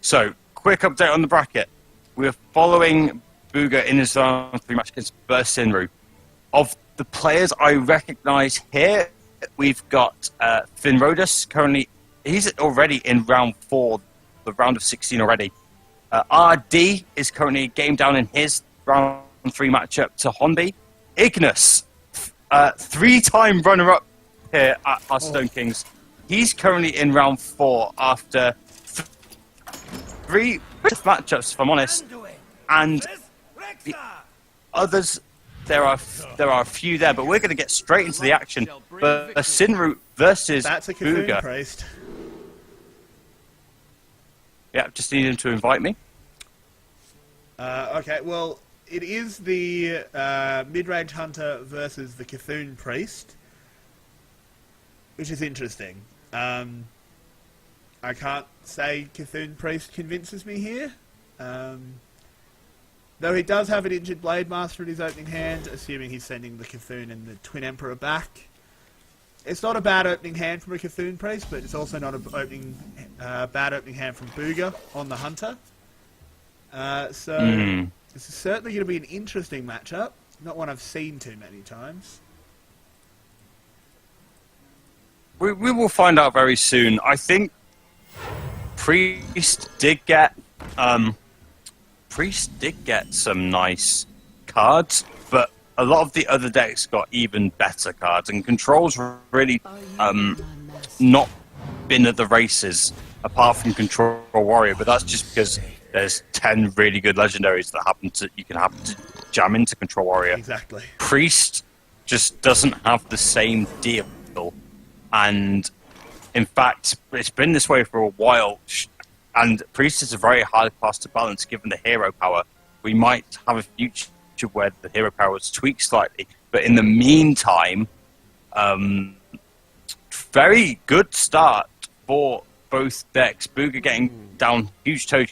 So, quick update on the bracket. We're following BUGU in his round 3 match against Bursinru. Of the players I recognise here, we've got Finrodus currently. He's already in round 4, the round of 16 already. RD is currently a game down in his round 3 matchup to Honby. Ignis, 3-time runner-up here at Hearthstone Kings. He's currently in round 4 after 3 matchups, if I'm honest. And the others, there are a few there, but we're going to get straight into the action. Bursinru versus That's a Cthulhu BUGU. Priest. Yeah, just need him to invite me. Okay, well, it is the mid-range hunter versus the Cthulhu Priest, which is interesting. I can't say Cthulhu Priest convinces me here. Though he does have an injured Blade Master in his opening hand, assuming he's sending the Cthulhu and the Twin Emperor back. It's not a bad opening hand from a Cthulhu Priest, but it's also not a bad opening hand from BUGU on the hunter. This is certainly going to be an interesting matchup. Not one I've seen too many times. We will find out very soon. I think Priest did get some nice cards, but a lot of the other decks got even better cards, and Control's really not been at the races apart from Control Warrior, but that's just because there's 10 really good legendaries that you can happen to jam into Control Warrior. Exactly. Priest just doesn't have the same deal, and in fact, it's been this way for a while. And Priest is a very hard class to balance given the hero power. We might have a future where the hero power is tweaked slightly, but in the meantime, very good start for both decks. BUGU getting down huge toad,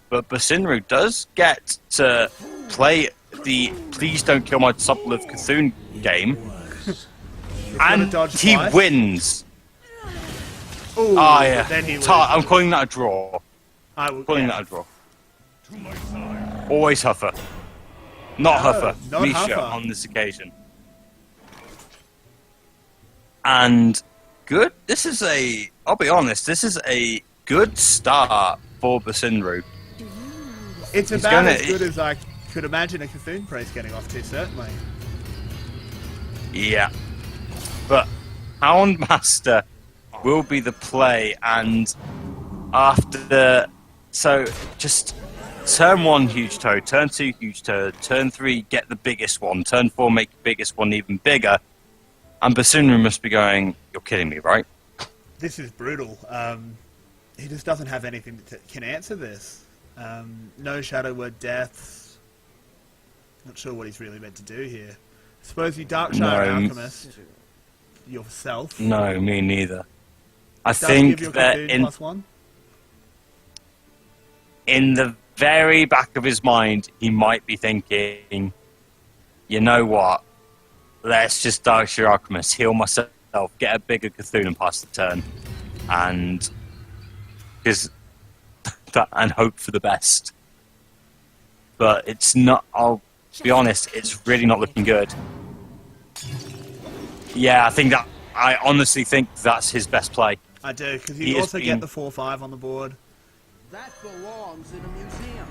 but Bursinru does get to play the Please Don't Kill My Disciple of Cthulhu game, and he wins. Ooh, yeah. Then he I'm calling that a draw. that a draw. Always Huffer. Not Huffer. not Misha Huffer. on this occasion. And good. I'll be honest, this is a good start for Bursinru. It's about as good as I could imagine a Cthulhu Priest getting off to, certainly. Yeah. But Houndmaster will be the play, and just turn 1 huge toad, turn 2 huge toad, turn 3 get the biggest one, turn 4 make the biggest one even bigger, and Bursinru must be going, you're kidding me, right? This is brutal. He just doesn't have anything that can answer this. No Shadow Word Deaths. Not sure what he's really meant to do here. I suppose you Darkshire Alchemist yourself. No, me neither. I think that in the very back of his mind, he might be thinking, you know what, let's just Darkshire Alchemist, heal myself, get a bigger Cthulhu and pass the turn, and hope for the best. But it's not, I'll be honest, it's really not looking good. Yeah, I honestly think that's his best play. I do, because you also get the 4/5 on the board. That belongs in a museum.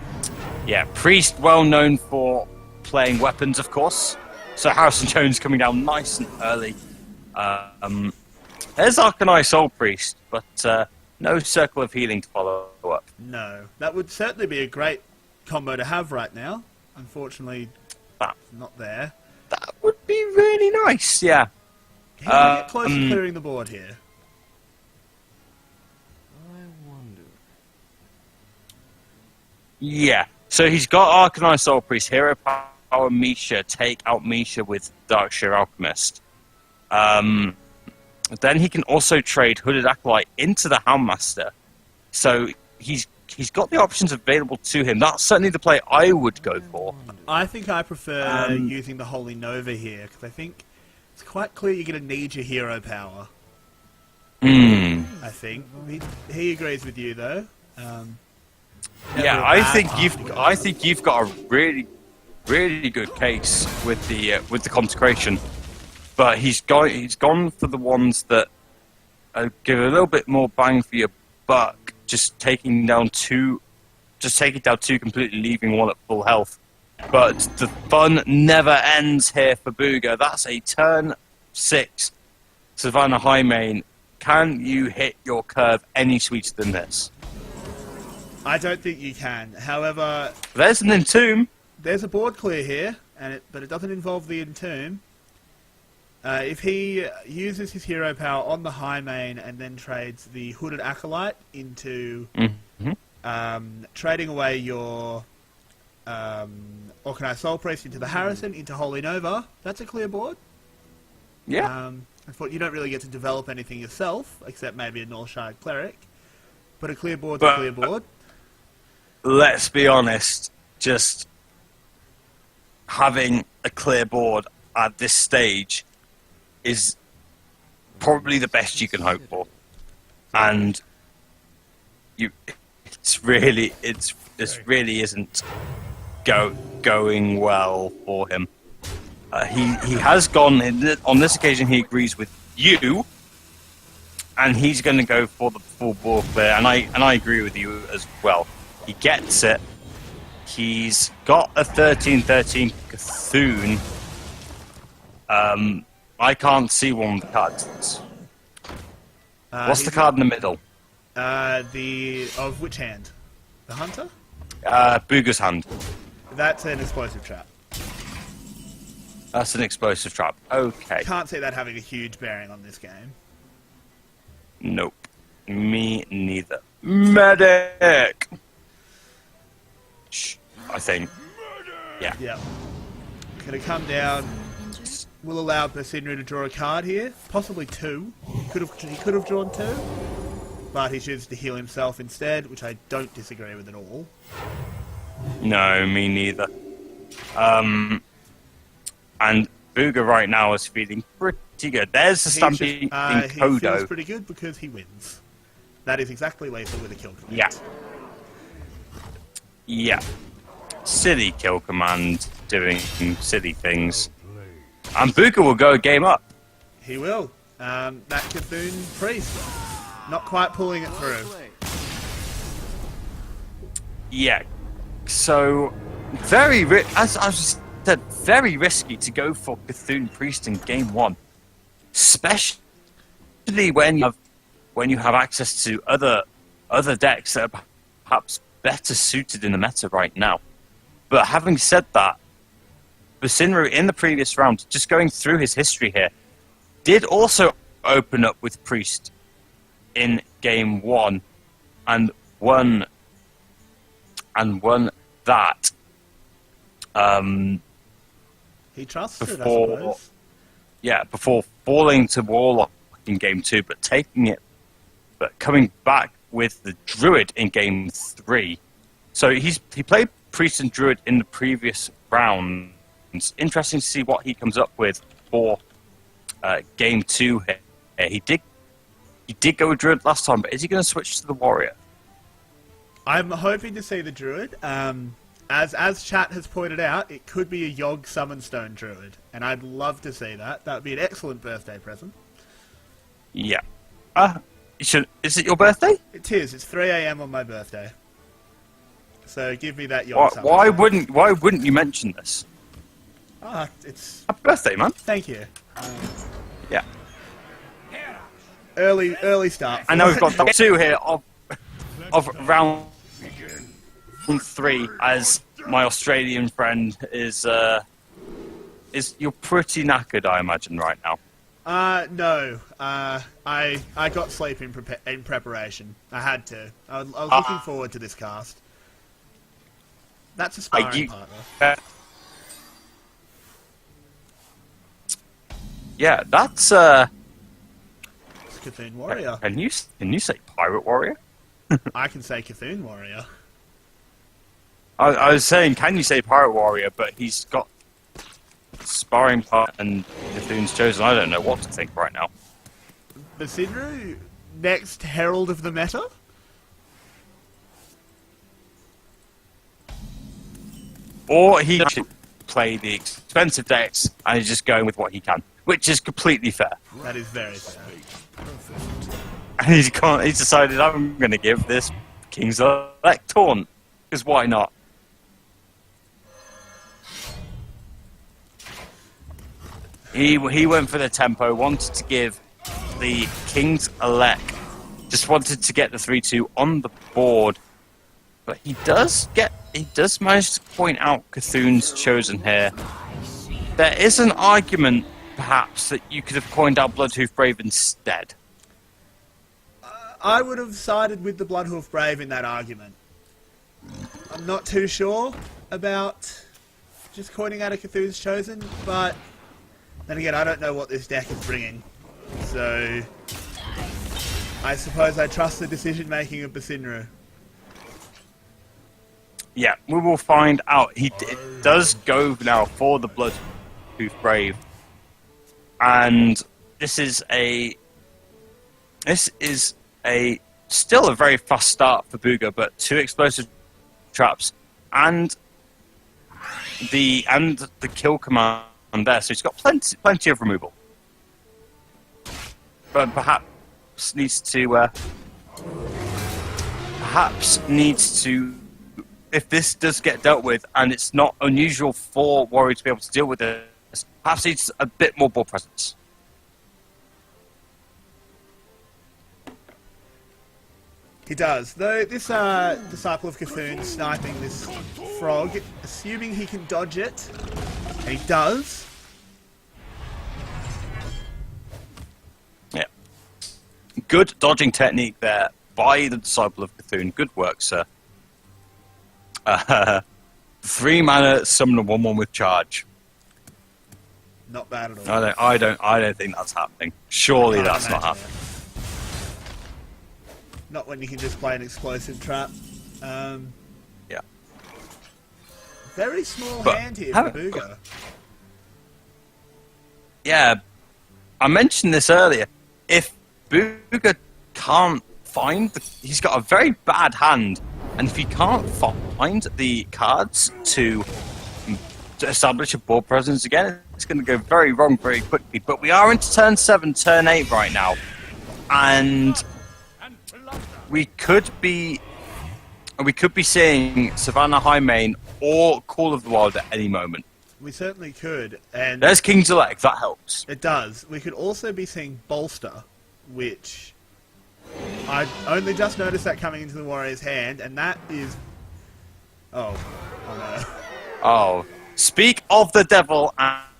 Yeah, Priest, well known for playing weapons, of course. So Harrison Jones coming down nice and early. There's Arcanine Soul Priest, but no Circle of Healing to follow up. No, that would certainly be a great combo to have right now. Unfortunately, not there. That would be really nice, yeah. Can we get close to clearing the board here? Yeah, so he's got Arcanine Soul Priest, Hero Power Misha, take out Misha with Darkshire Alchemist. Then he can also trade Hooded Acolyte into the Houndmaster. So he's got the options available to him. That's certainly the play I would go for. I think I prefer using the Holy Nova here, because I think it's quite clear you're going to need your hero power. I think. He agrees with you, though. Yeah, Never a I bad think you've got a really good case with the consecration, but he's gone for the ones that give a little bit more bang for your buck, just taking down two completely, leaving one at full health. But the fun never ends here for BUGU. That's a turn 6 Savannah High Main. Can you hit your curve any sweeter than this? I don't think you can. However, There's an Entomb. there's a board clear here, but it doesn't involve the Entomb. If he uses his hero power on the High Main and then trades the Hooded Acolyte into trading away your Organized Soul Priest into the Harrison, into Holy Nova, that's a clear board. Yeah. I thought you don't really get to develop anything yourself, except maybe a Northshire Cleric. But a clear board's a clear board. Let's be honest, just having a clear board at this stage is probably the best you can hope for. And this really isn't going well for him. He has gone on this occasion. He agrees with you, and he's going to go for the full board clear. And I agree with you as well. He gets it. He's got a 13/13 Cthulhu. I can't see one of the cards. What's the card in the middle? Of which hand? The Hunter? BUGU's hand. That's an explosive trap. That's an explosive trap. Okay. Can't see that having a huge bearing on this game. Nope. Me neither. Medic! I think. Yeah. Yep. Gonna come down. Will allow Bursinru to draw a card here. Possibly 2. He could have drawn 2. But he chooses to heal himself instead, which I don't disagree with at all. No, me neither. And BUGU right now is feeling pretty good. There's the Stampede in He Kodo. feels pretty good because he wins. That is exactly lethal with a kill command. Yeah. Yeah. Silly kill command doing silly things. And BUGU will go a game up. He will. That Cthulhu Priest. Not quite pulling it through. Yeah. So, as I said, very risky to go for Cthulhu Priest in game 1. Especially when you have access to other decks that are perhaps better suited in the meta right now. But having said that, Bursinru in the previous round, just going through his history here, did also open up with Priest in game 1 and won that. He trusted, I before, suppose. yeah, before falling to Warlock in game 2, but coming back with the Druid in game 3. So he played Priest and Druid in the previous round. It's interesting to see what he comes up with for game 2 here. He did go with Druid last time, but is he going to switch to the Warrior? I'm hoping to see the Druid. As chat has pointed out, it could be a Yogg Summonstone Druid, and I'd love to see that. That would be an excellent birthday present. Yeah. Is it your birthday? It is. It's 3 AM on my birthday. So give me that Yogg Summonstone. Why wouldn't you mention this? It's... Happy birthday, man. Thank you. Yeah. Early start. I know we've got 2 here of round 3, as my Australian friend is you're pretty knackered, I imagine, right now. No. I got sleep in preparation. I had to. I was looking forward to this cast. That's a sparring partner. Yeah, that's It's Cthulhu Warrior. Can you say Pirate Warrior? I can say Cthulhu Warrior. I was saying, can you say Pirate Warrior? But he's got sparring part and Cthulhu's chosen. I don't know what to think right now. Bursinru, next Herald of the Meta? or he should play the expensive decks and he's just going with what he can, which is completely fair. That is very fair. And he's decided, I'm going to give this King's Elect taunt, because why not? He went for the tempo, wanted to give the King's Elect, just wanted to get the 3-2 on the board, but he does manage to point out Cthulhu's Chosen here. There is an argument, perhaps, that you could have coined out Bloodhoof Brave instead. I would have sided with the Bloodhoof Brave in that argument. I'm not too sure about just coining out a Cthulhu's Chosen, but then again, I don't know what this deck is bringing, so I suppose I trust the decision-making of Bursinru. Yeah, we will find out. He does go now for the Bloodhoof Brave, and this is still a very fast start for BUGU, but 2 explosive traps and the kill command there, so he's got plenty of removal. But perhaps needs to if this does get dealt with, and it's not unusual for Warrior to be able to deal with this, perhaps needs a bit more ball presence. He does. Though this Disciple of Cthulhu sniping this frog, assuming he can dodge it, and he does. Yeah. Good dodging technique there by the Disciple of Cthulhu. Good work, sir. 3 mana, summon a 1/1 with charge. Not bad at all. I don't think that's happening. Surely that's not happening. Not when you can just play an explosive trap. Yeah. Very small hand here for BUGU. Yeah, I mentioned this earlier. If BUGU can't find he's got a very bad hand, and if he can't find the cards to establish a board presence again, it's going to go very wrong very quickly. But we are into turn 7, turn 8 right now, and we could be seeing Savannah Highmane or Call of the Wild at any moment. We certainly could, and there's King's Elect, that helps. It does. We could also be seeing Bolster, which I only just noticed that coming into the Warrior's hand, and that is... Oh no. Oh. Speak of the devil,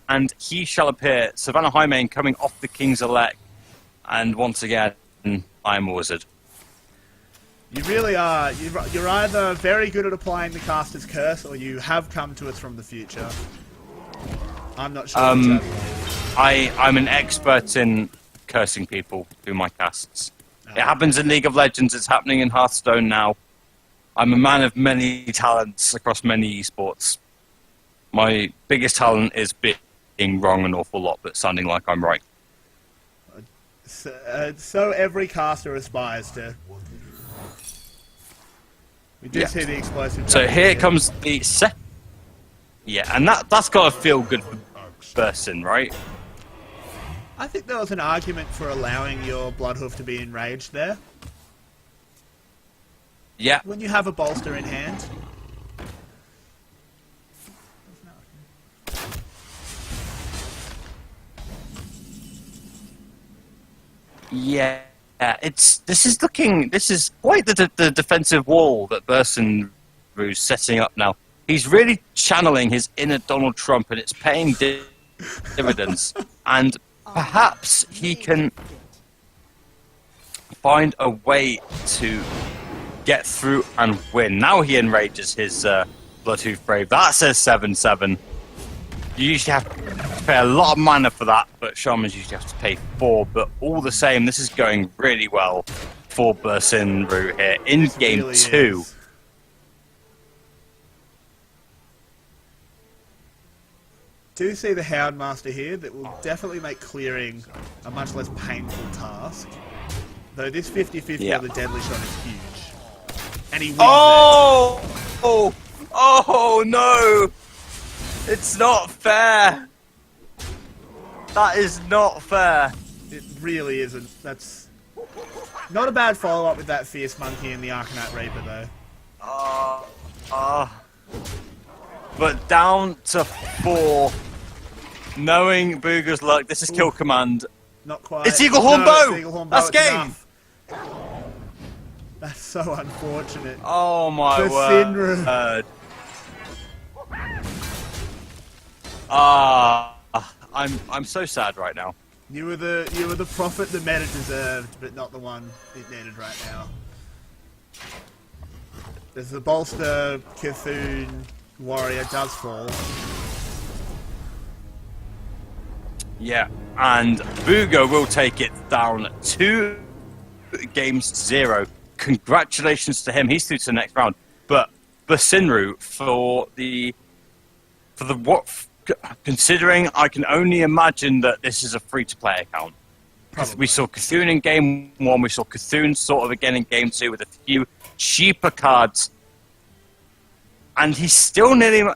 and he shall appear. Savannah Highmane coming off the King's Elect, and once again, I am a wizard. You really are. You're either very good at applying the Caster's Curse, or you have come to us from the future. I'm not sure. I'm an expert in cursing people through my casts. It happens in League of Legends. It's happening in Hearthstone now. I'm a man of many talents across many esports. My biggest talent is being wrong an awful lot, but sounding like I'm right. So every caster aspires to. We do see the explosive. So here comes the set. Yeah, and that's got to feel good for Bursin, right? I think there was an argument for allowing your Bloodhoof to be enraged there. Yeah. When you have a bolster in hand. Yeah, this is quite the defensive wall that Bursinru's setting up now. He's really channeling his inner Donald Trump, and it's paying dividends. And perhaps he can find a way to get through and win. Now he enrages his Bloodhoof Brave. That says 7/7. You usually have to pay a lot of mana for that, but Shamans usually have to pay 4. But all the same, this is going really well for Bursinru here in game really 2. Is. Do see the Houndmaster here that will definitely make clearing a much less painful task. Though this 50-50 on the deadly shot is huge. And he wins it. Oh no! It's not fair. That is not fair. It really isn't. That's not a bad follow-up with that Fierce Monkey and the Arcanite Reaper, though. But down to 4. Knowing BUGU's luck, this is kill command. Not quite. It's Eagle Horn Bow! It's Eagle Horn That's Bow, it's game! enough. That's so unfortunate. Oh my Bursinru. word. I'm so sad right now. You were the prophet the meta deserved, but not the one it needed right now. As the bolster Cthulhu warrior does fall. Yeah, and BUGU will take it down 2-0. Congratulations to him. He's through to the next round. But Bursinru considering I can only imagine that this is a free-to-play account. Probably. We saw Cthulhu in game 1. We saw Cthulhu sort of again in game 2 with a few cheaper cards. And he's still nearly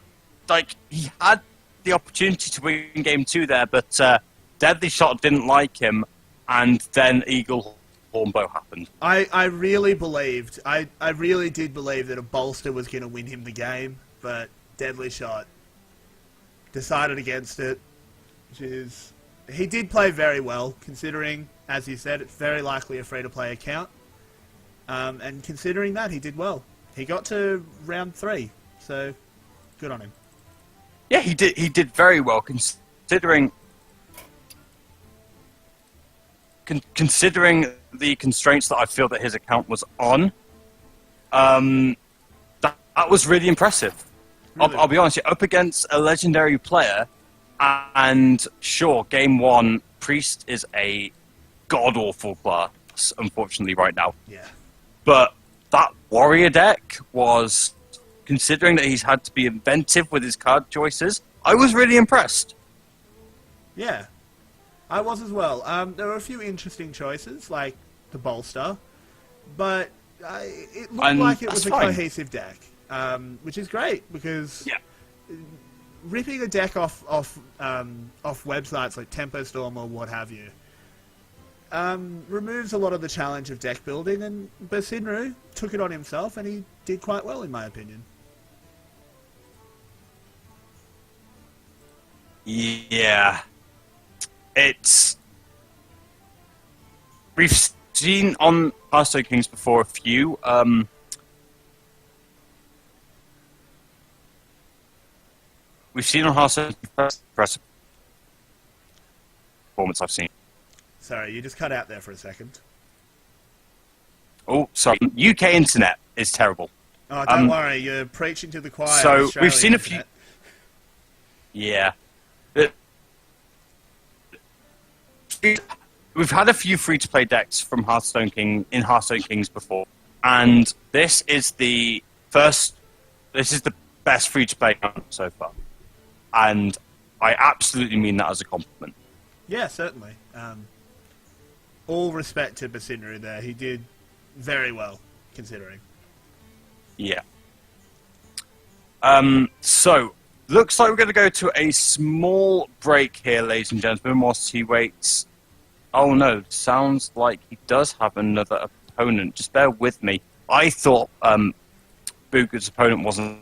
he had the opportunity to win game 2 there, but Deadly Shot didn't like him, and then Eagle Horn Bow happened. I really believed, I really did believe that a bolster was going to win him the game, but Deadly Shot decided against it, which is... He did play very well, considering, as you said, it's very likely a free-to-play account, and considering that, he did well. He got to round 3, so good on him. Yeah, he did very well, considering the constraints that I feel that his account was on. That was really impressive. Really? I'll be honest, you're up against a legendary player, and sure, game 1, Priest is a god-awful class, unfortunately, right now. Yeah. But that warrior deck was... Considering that he's had to be inventive with his card choices, I was really impressed. Yeah, I was as well. There were a few interesting choices, like the bolster, but it looked like it was a cohesive deck, which is great because ripping a deck off websites like Tempo Storm or what have you removes a lot of the challenge of deck building, and Bursinru took it on himself, and he did quite well, in my opinion. Yeah, we've seen on Hearthstone Kings before a few. We've seen on Hearthstone press performance I've seen. Sorry, you just cut out there for a second. Oh, sorry. UK internet is terrible. Oh, don't worry, you're preaching to the choir. So we've seen a few. Internet. Yeah. We've had a few free-to-play decks from Hearthstone Kings before, and this is the best free-to-play account so far, and I absolutely mean that as a compliment. Yeah, certainly. All respect to Bursinru there. He did very well, considering. Yeah. So, looks like we're going to go to a small break here, ladies and gentlemen, whilst he waits. Oh no, sounds like he does have another opponent. Just bear with me. I thought BUGU's opponent wasn't